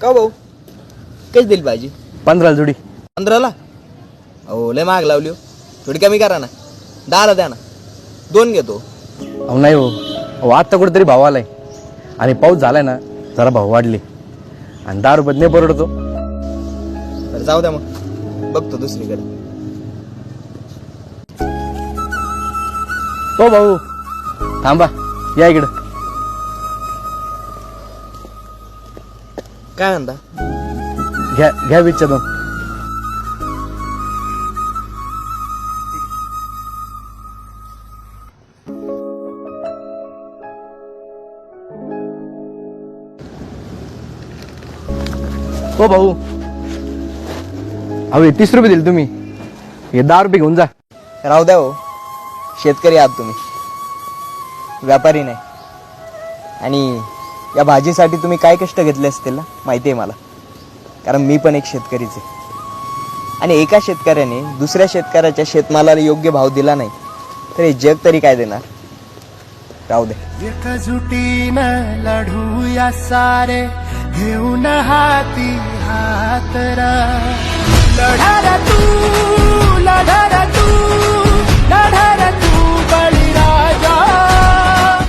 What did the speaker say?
का भाऊ कशी दिली भाजी? 15 जोडी. 15ला? अहो लय महाग लावली हो. थोडी कमी करा ना. 10ला द्या ना. 2 घेतो. अहो नाही हो, अहो आत्ता कुठेतरी भाव आलाय आणि पाऊस झालाय ना, जरा भाव वाढले आणि 10 रुपयात नाही परवडतो. बरं जाऊ द्या मग, बघतो दुसरीकडे. हो भाऊ थांबा, या इकडं. काय म्हणता? घ्या घ्या वीसच्या 2. हो भाऊ, अहो 30 रुपये दिले तुम्ही, हे 10 रुपये घेऊन जा. राहू द्या हो, शेतकरी आहात तुम्ही, व्यापारी नाही. आणि या भाजीसाठी तुम्ही काय कष्ट घेतले असतील ना, माहिती आहे मला, कारण मी पण एक शेतकरीच आहे. आणि एका शेतकऱ्याने दुसऱ्या शेतकऱ्याच्या शेतमालाला योग्य भाव दिला नाही तर हे जग तरी काय देणार. राहू दे. एकजुटीनं लढूया सारे, घेऊन हाती हात रा.